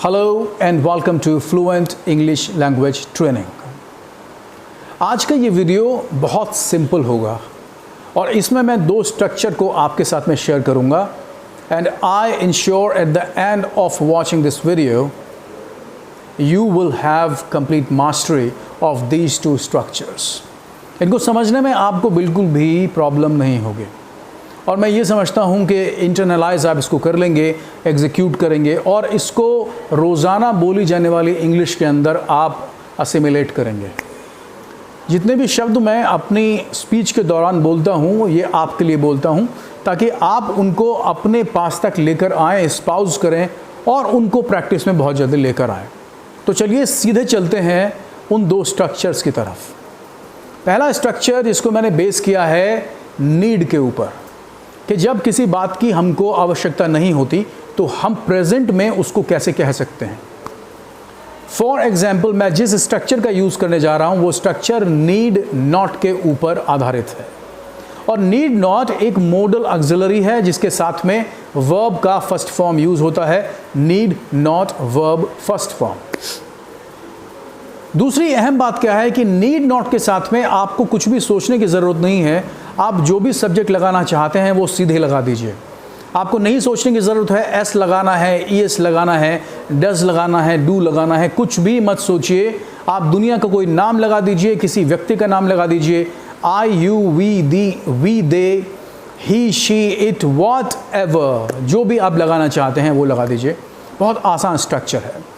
Hello and welcome to fluent English language training. आज का ये वीडियो बहुत सिंपल होगा और इसमें मैं दो स्ट्रक्चर को आपके साथ में शेयर करूंगा and I ensure at the end of watching this video you will have complete mastery of these two structures। इनको समझने में आपको बिल्कुल भी प्रॉब्लम नहीं होगी और मैं ये समझता हूँ कि इंटरनलाइज आप इसको कर लेंगे, एग्जीक्यूट करेंगे और इसको रोज़ाना बोली जाने वाली इंग्लिश के अंदर आप असिमिलेट करेंगे। जितने भी शब्द मैं अपनी स्पीच के दौरान बोलता हूँ ये आपके लिए बोलता हूँ ताकि आप उनको अपने पास तक लेकर आएँ, स्पाउस करें और उनको प्रैक्टिस में बहुत जल्दी लेकर आएँ। तो चलिए सीधे चलते हैं उन दो स्ट्रक्चर्स की तरफ। पहला स्ट्रक्चर जिसको मैंने बेस किया है नीड के ऊपर कि जब किसी बात की हमको आवश्यकता नहीं होती तो हम प्रेजेंट में उसको कैसे कह सकते हैं। फॉर एग्जाम्पल मैं जिस स्ट्रक्चर का यूज़ करने जा रहा हूँ वो स्ट्रक्चर नीड नॉट के ऊपर आधारित है और नीड नॉट एक मॉडल ऑक्सिलरी है जिसके साथ में वर्ब का फर्स्ट फॉर्म यूज होता है, need not verb first form. दूसरी अहम बात क्या है कि नीड नॉट के साथ में आपको कुछ भी सोचने की ज़रूरत नहीं है। आप जो भी सब्जेक्ट लगाना चाहते हैं वो सीधे लगा दीजिए। आपको नहीं सोचने की ज़रूरत है, एस लगाना है, ईएस लगाना है, डज लगाना है, डू लगाना है, कुछ भी मत सोचिए। आप दुनिया का कोई नाम लगा दीजिए, किसी व्यक्ति का नाम लगा दीजिए, I, you, we, they, he, she, it, whatever, जो भी आप लगाना चाहते हैं वो लगा दीजिए। बहुत आसान स्ट्रक्चर है।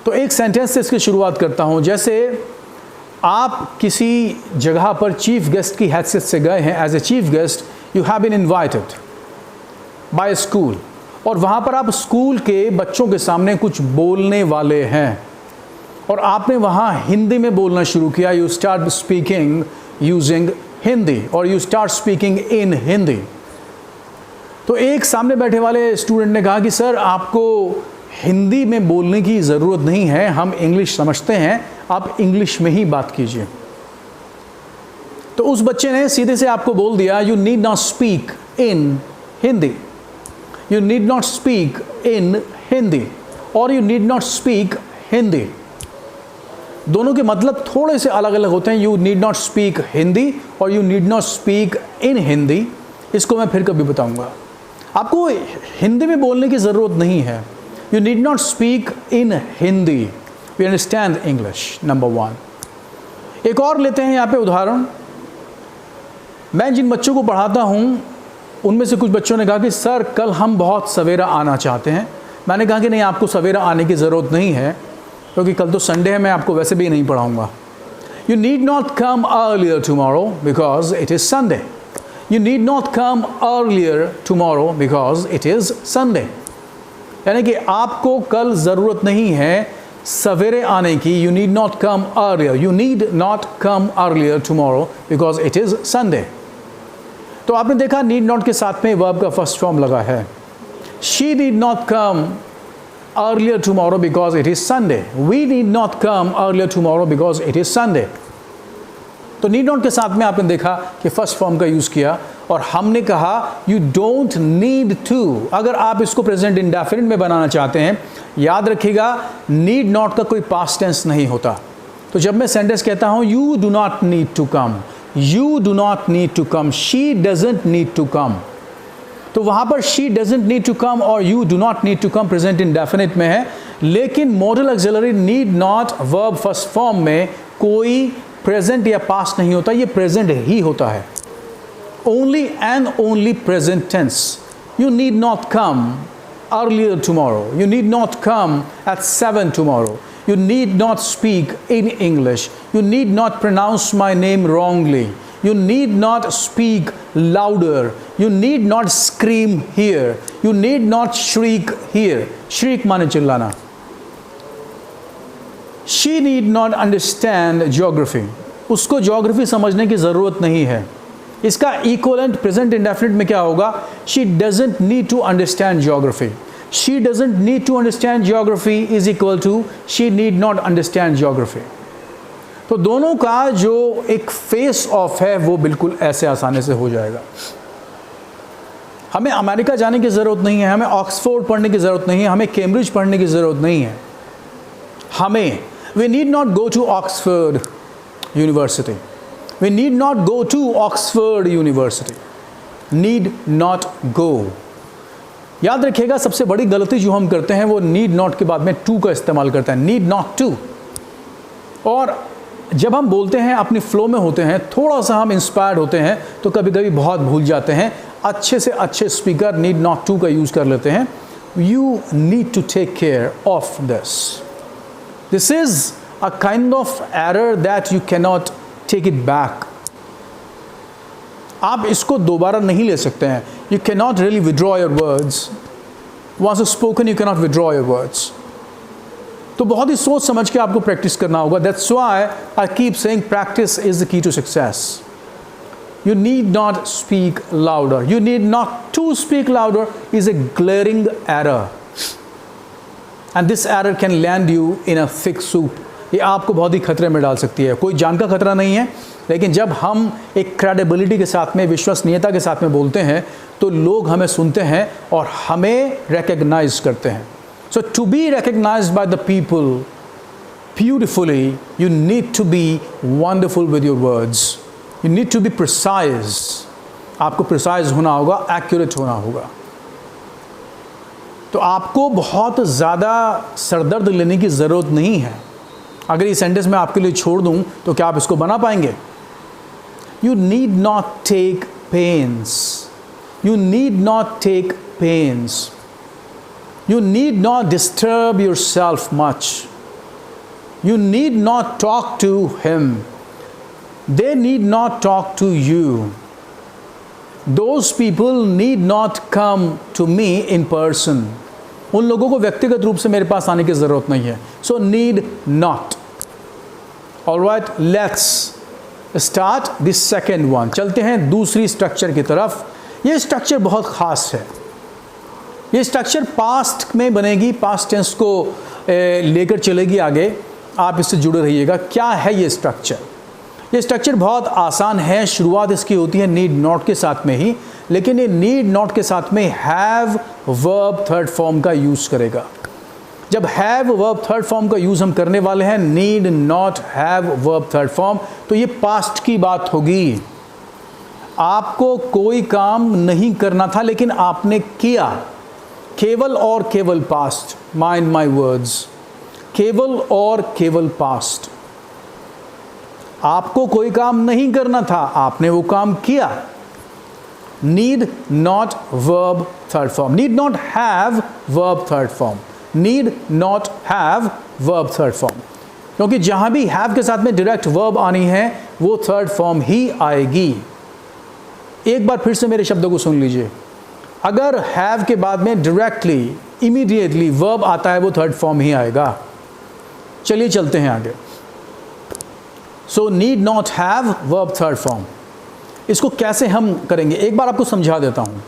तो एक सेंटेंस से इसकी शुरुआत करता हूँ। जैसे आप किसी जगह पर चीफ गेस्ट की हैसियत से गए हैं, as a chief guest you have been invited by school और वहाँ पर आप स्कूल के बच्चों के सामने कुछ बोलने वाले हैं और आपने वहाँ हिंदी में बोलना शुरू किया। You start speaking using Hindi और you start speaking in Hindi. तो एक सामने बैठे वाले स्टूडेंट ने कहा कि सर आपको हिंदी में बोलने की ज़रूरत नहीं है, हम इंग्लिश समझते हैं, आप इंग्लिश में ही बात कीजिए। तो उस बच्चे ने सीधे से आपको बोल दिया you need not speak in Hindi, you need not speak in Hindi और you need not speak Hindi. दोनों के मतलब थोड़े से अलग अलग होते हैं। You need not speak Hindi और you need not speak in Hindi, इसको मैं फिर कभी बताऊंगा। आपको हिंदी में बोलने की ज़रूरत नहीं है। You need not speak in Hindi, we understand English, number one. एक और लेते हैं यहाँ पे उदाहरण। मैं जिन बच्चों को पढ़ाता हूँ उनमें से कुछ बच्चों ने कहा कि सर कल हम बहुत सवेरा आना चाहते हैं। मैंने कहा कि नहीं, आपको सवेरा आने की ज़रूरत नहीं है क्योंकि कल तो संडे है, मैं आपको वैसे भी नहीं पढ़ाऊँगा। You need not come earlier tomorrow because it is Sunday. You need not come earlier tomorrow because it is Sunday. यानी कि आपको कल ज़रूरत नहीं है सवेरे आने की। You need not come earlier, you need not come earlier tomorrow because it is Sunday. तो आपने देखा नीड नॉट के साथ में वर्ब का फर्स्ट फॉर्म लगा है। She need not come earlier tomorrow because it is Sunday. We need not come earlier tomorrow because it is Sunday. तो need not के साथ में आपने देखा कि फर्स्ट फॉर्म का यूज़ किया और हमने कहा you don't need to। अगर आप इसको प्रेजेंट इंडेफिनिट में बनाना चाहते हैं, याद रखिएगा need not का कोई पास्ट टेंस नहीं होता। तो जब मैं सेंटेंस कहता हूँ you do not need to come, you do not need to come, she doesn't need to come, तो वहाँ पर she doesn't need to come और you do not need to come present indefinite में है। लेकिन model auxiliary need not verb first form में कोई present या पास्ट नहीं होता, ये प्रेजेंट ही होता है। Only and only present tense. You need not come earlier tomorrow, you need not come at 7 tomorrow, you need not speak in English, you need not pronounce my name wrongly, you need not speak louder, you need not scream here, you need not shriek here। shriek माने चिल्लाना। she need not understand geography, उसको geography समझने की ज़रूरत नहीं है। इसका equivalent present indefinite में क्या होगा? she doesn't need to understand geography। she doesn't need to understand geography is equal to she need not understand geography। तो दोनों का जो एक फेस ऑफ है वो बिल्कुल ऐसे आसानी से हो जाएगा। हमें अमेरिका जाने की ज़रूरत नहीं है, हमें ऑक्सफोर्ड पढ़ने की ज़रूरत नहीं है, हमें कैम्ब्रिज पढ़ने की ज़रूरत नहीं है। we need not go to Oxford University. We need not go to Oxford University. Need not go. याद रखिएगा, सबसे बड़ी गलती जो हम करते हैं वो need not के बाद में to का इस्तेमाल करते हैं, need not to। और जब हम बोलते हैं, अपनी फ्लो में होते हैं, थोड़ा सा हम इंस्पायर्ड होते हैं तो कभी कभी बहुत भूल जाते हैं। अच्छे से अच्छे स्पीकर नीड नॉट टू का यूज़ कर लेते हैं। You need to take care of this. This is a kind of error that you can not take it back. आप इसको दोबारा नहीं ले सकते हैं। You can not really withdraw your words. Once spoken you can not withdraw your words. तो बहुत ही सोच समझ के आपको प्रैक्टिस करना होगा। That's why I keep saying practice is the key to success. You need not speak louder. You need not to speak louder is a glaring error. And this error can land you in a thick soup. ये आपको बहुत ही खतरे में डाल सकती है। कोई जान का खतरा नहीं है, लेकिन जब हम एक क्रेडिबिलिटी के साथ में, विश्वसनीयता के साथ में बोलते हैं तो लोग हमें सुनते हैं और हमें रिकग्नाइज करते हैं। So to be recognized by the people beautifully, you need to be wonderful with your words. You need to be precise. आपको precise होना होगा, accurate होना होगा। तो आपको बहुत ज़्यादा सरदर्द लेने की ज़रूरत नहीं है। अगर ये सेंटेंस मैं आपके लिए छोड़ दूँ तो क्या आप इसको बना पाएंगे? You need not take pains. You need not take pains. You need not disturb yourself much. You need not talk to him. They need not talk to you. Those people need not come to me in person. उन लोगों को व्यक्तिगत रूप से मेरे पास आने की ज़रूरत नहीं है। So need not. Alright, let's start the second one. चलते हैं दूसरी स्ट्रक्चर की तरफ। ये स्ट्रक्चर बहुत ख़ास है। ये स्ट्रक्चर पास्ट में बनेगी, पास्ट टेंस को लेकर चलेगी आगे। आप इससे जुड़े रहिएगा। क्या है ये स्ट्रक्चर? ये स्ट्रक्चर बहुत आसान है। शुरुआत इसकी होती है नीड नॉट के साथ में ही, लेकिन ये नीड नॉट के साथ में हैव वर्ब थर्ड फॉर्म का यूज़ करेगा। जब हैव वर्ब थर्ड फॉर्म का यूज़ हम करने वाले हैं, need not have verb third form, तो ये पास्ट की बात होगी। आपको कोई काम नहीं करना था लेकिन आपने किया। केवल और केवल पास्ट। माइंड माई वर्ड्स, केवल और केवल पास्ट। आपको कोई काम नहीं करना था, आपने वो काम किया। Need not verb third form. Need not have verb third form. Need not have verb third form, क्योंकि जहां भी हैव के साथ में डायरेक्ट वर्ब आनी है वो थर्ड फॉर्म ही आएगी। एक बार फिर से मेरे शब्दों को सुन लीजिए। अगर हैव के बाद में डायरेक्टली, इमीडिएटली वर्ब आता है, वो थर्ड फॉर्म ही आएगा। चलिए चलते हैं आगे। So need not have verb third form. इसको कैसे हम करेंगे एक बार आपको समझा देता हूँ।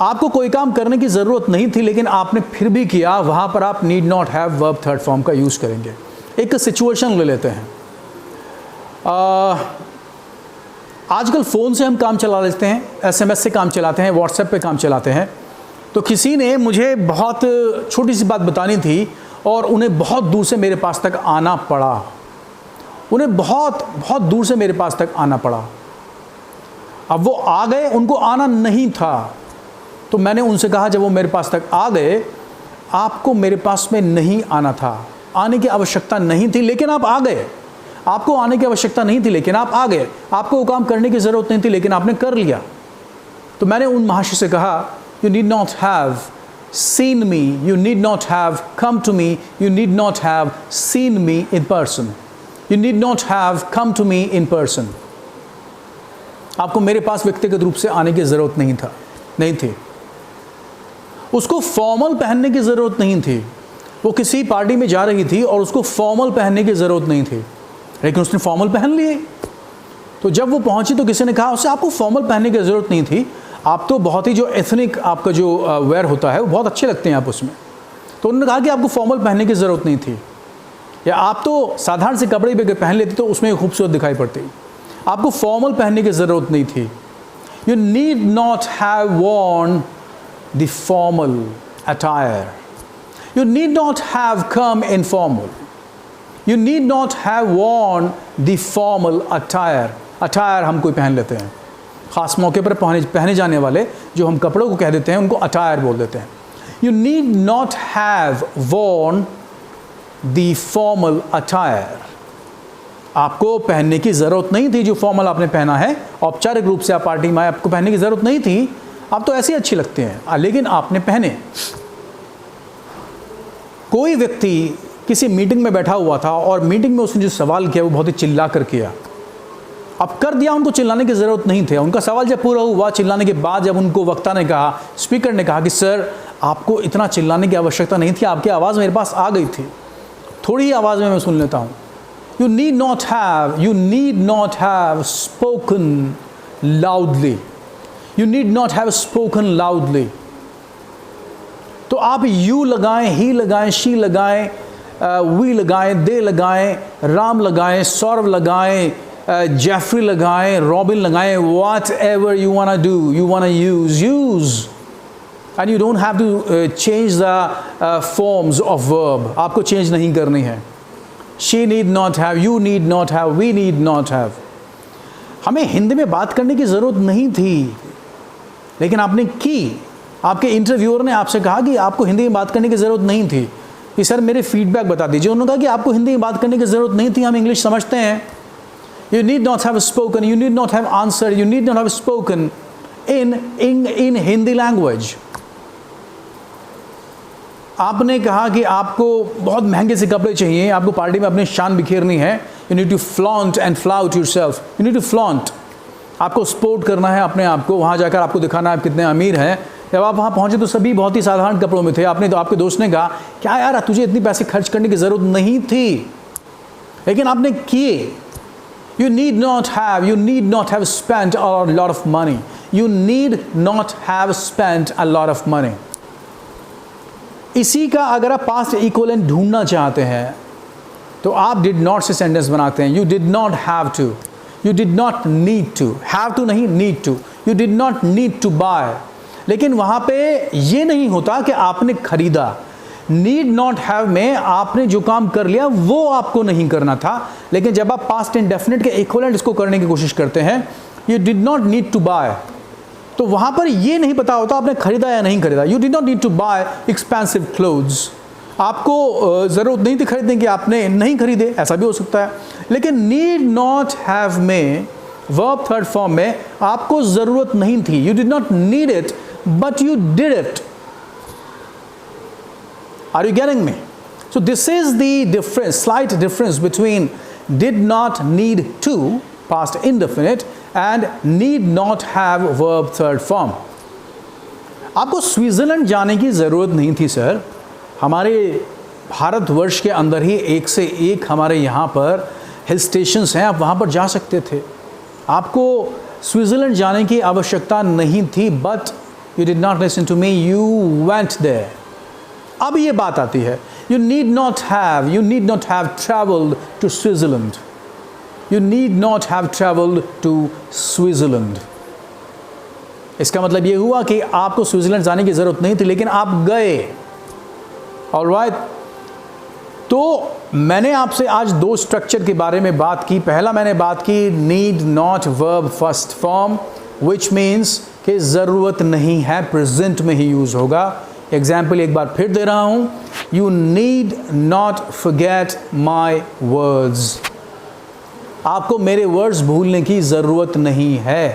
आपको कोई काम करने की ज़रूरत नहीं थी लेकिन आपने फिर भी किया, वहाँ पर आप need not have verb third form का यूज़ करेंगे। एक सिचुएशन ले लेते हैं। आजकल फ़ोन से हम काम चला लेते हैं, SMS से काम चलाते हैं, व्हाट्सएप पे काम चलाते हैं। तो किसी ने मुझे बहुत छोटी सी बात बतानी थी और उन्हें बहुत दूर से मेरे पास तक आना पड़ा। उन्हें बहुत बहुत दूर से मेरे पास तक आना पड़ा। अब वो आ गए, उनको आना नहीं था, तो मैंने उनसे कहा जब वो मेरे पास तक आ गए, आपको मेरे पास में नहीं आना था, आने की आवश्यकता नहीं थी लेकिन आप आ गए। आपको आने की आवश्यकता नहीं थी लेकिन आप आ गए। आपको वो काम करने की ज़रूरत नहीं थी लेकिन आपने कर लिया। तो मैंने उन महाशय से कहा, you need not have seen me, you need not have come to me, you need not have seen me in person, you need not have come to me in person. आपको मेरे पास व्यक्तिगत रूप से आने की ज़रूरत नहीं थी। उसको फॉर्मल पहनने की ज़रूरत नहीं थी। वो किसी पार्टी में जा रही थी और उसको फॉर्मल पहनने की ज़रूरत नहीं थी, लेकिन उसने फॉर्मल पहन लिए। तो जब वो पहुंची तो किसी ने कहा उससे आपको फॉर्मल पहनने की ज़रूरत नहीं थी, आप तो बहुत ही जो एथनिक आपका जो वेयर होता है वो बहुत अच्छे लगते हैं आप उसमें। तो उन्होंने कहा कि आपको फॉर्मल पहनने की ज़रूरत नहीं थी, या आप तो साधारण से कपड़े भी पहन लेते तो उसमें खूबसूरत दिखाई पड़ती। आपको फॉर्मल पहनने की ज़रूरत नहीं थी। You need not have worn the formal attire. You need not have come informal. You need not have worn the formal attire. Attire हम कोई पहन लेते हैं, ख़ास मौके पर पहने जाने वाले जो हम कपड़ों को कह देते हैं उनको attire बोल देते हैं. You need not have worn the formal attire. आपको पहनने की ज़रूरत नहीं थी जो फॉर्मल आपने पहना है, औपचारिक रूप से आप पार्टी में आए, आपको पहनने की ज़रूरत नहीं थी, आप तो ऐसे ही अच्छी लगते हैं, लेकिन आपने पहने. कोई व्यक्ति किसी मीटिंग में बैठा हुआ था और मीटिंग में उसने जो सवाल किया वो बहुत ही चिल्ला कर किया. अब कर दिया, उनको चिल्लाने की ज़रूरत नहीं थी. उनका सवाल जब पूरा हुआ, चिल्लाने के बाद जब उनको वक्ता ने कहा, स्पीकर ने कहा कि सर आपको इतना चिल्लाने की आवश्यकता नहीं थी, आपकी आवाज़ मेरे पास आ गई थी, थोड़ी ही आवाज़ में मैं सुन लेता हूँ. You need not have spoken loudly. You need not have spoken loudly. तो आप you लगाएं, he लगाएं, she लगाएं, we लगाएं, they लगाएं, राम लगाएं, सौरभ लगाएं, जेफरी लगाएं, रॉबिन लगाएं, whatever you want to do, you want to use. And you don't have to change the forms of verb. आपको change नहीं करनी है. She need not have, you need not have, we need not have. हमें हिंदी में बात करने की ज़रूरत नहीं थी, लेकिन आपने की. आपके इंटरव्यूअर ने आपसे कहा कि आपको हिंदी में बात करने की ज़रूरत नहीं थी, कि सर मेरे फीडबैक बता दीजिए. उन्होंने कहा कि आपको हिंदी में बात करने की ज़रूरत नहीं थी, हम इंग्लिश समझते हैं. You need not have spoken, you need not have answered, you need not have spoken in Hindi language. आपने कहा कि आपको बहुत महंगे से कपड़े चाहिए, आपको पार्टी में अपनी शान बिखेरनी है. You need to flaunt and flout yourself. You need to flaunt. आपको स्पोर्ट करना है अपने आप को, वहाँ जाकर आपको दिखाना है आप कितने अमीर हैं. जब आप वहाँ पहुँचे तो सभी बहुत ही साधारण कपड़ों में थे. आपने तो आपके दोस्त ने कहा क्या यार तुझे इतनी पैसे खर्च करने की ज़रूरत नहीं थी, लेकिन आपने किए. You need not have spent a lot of money. You need not have spent a lot of money. इसी का अगर आप पास्ट इक्विवेलेंट ढूंढना चाहते हैं तो आप डिड नॉट से सेंटेंस बनाते हैं. You did not have to, you did not need to, have to नहीं need to. You did not need to buy. लेकिन वहाँ पे ये नहीं होता कि आपने खरीदा. नीड नॉट हैव में आपने जो काम कर लिया वो आपको नहीं करना था, लेकिन जब आप पास्ट इंडेफिनिट के इक्विवेलेंट इसको करने की कोशिश करते हैं, you did not need to buy, तो वहाँ पर ये नहीं पता होता आपने खरीदा या नहीं खरीदा. You did not need to buy expensive clothes. आपको ज़रूरत नहीं थी खरीदने की, आपने नहीं खरीदे, ऐसा भी हो सकता है. लेकिन नीड नॉट हैव में वर्ब थर्ड फॉर्म में आपको ज़रूरत नहीं थी. You did not need it but you did it. Are you getting me? So this is the difference, slight difference between did not need to past indefinite and need not have verb third form. आपको Switzerland जाने की ज़रूरत नहीं थी sir. हमारे भारतवर्ष के अंदर ही एक से एक हमारे यहाँ पर हिल स्टेशंस हैं, आप वहाँ पर जा सकते थे. आपको स्विट्ज़रलैंड जाने की आवश्यकता नहीं थी, but you did not listen to me, you went there. अब ये बात आती है, you need not have traveled to Switzerland. You need not have traveled to Switzerland. इसका मतलब ये हुआ कि आपको स्विट्ज़रलैंड जाने की ज़रूरत नहीं थी, लेकिन आप गए. ऑलराइट. तो मैंने आपसे आज दो स्ट्रक्चर के बारे में बात की. पहला मैंने बात की need not verb first form, which means कि ज़रूरत नहीं है, प्रेजेंट में ही यूज़ होगा. एग्जाम्पल एक बार फिर दे रहा हूँ. You need not forget my words. आपको मेरे वर्ड्स भूलने की ज़रूरत नहीं है,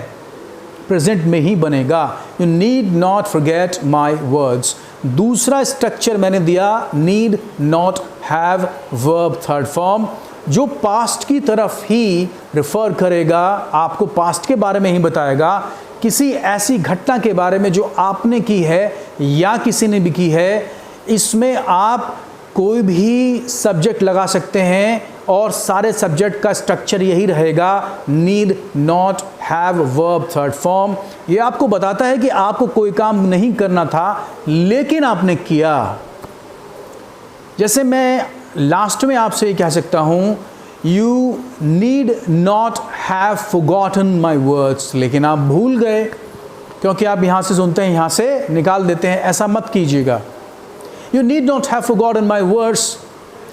प्रेजेंट में ही बनेगा. You need not forget my words. दूसरा स्ट्रक्चर मैंने दिया need not have verb third form, जो पास्ट की तरफ ही रेफर करेगा, आपको पास्ट के बारे में ही बताएगा, किसी ऐसी घटना के बारे में जो आपने की है या किसी ने भी की है. इसमें आप कोई भी सब्जेक्ट लगा सकते हैं और सारे सब्जेक्ट का स्ट्रक्चर यही रहेगा, need not have verb third form. ये आपको बताता है कि आपको कोई काम नहीं करना था लेकिन आपने किया. जैसे मैं लास्ट में आपसे ये कह सकता हूँ, you need not have forgotten my words, लेकिन आप भूल गए, क्योंकि आप यहाँ से सुनते हैं, यहाँ से निकाल देते हैं। ऐसा मत कीजिएगा। You need not have forgotten my words.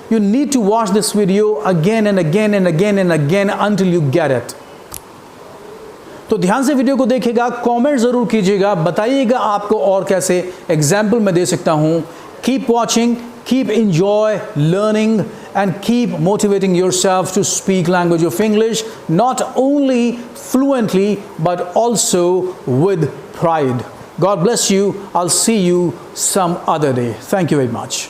You need to watch this video again and again and again and again until you get it. तो ध्यान से वीडियो को देखिएगा, कमेंट ज़रूर कीजिएगा, बताइएगा आपको और कैसे एग्जाम्पल मैं दे सकता हूँ। Keep watching, keep enjoy learning and keep motivating yourself to speak language of English, not only fluently but also with pride. God bless you. I'll see you some other day. Thank you very much.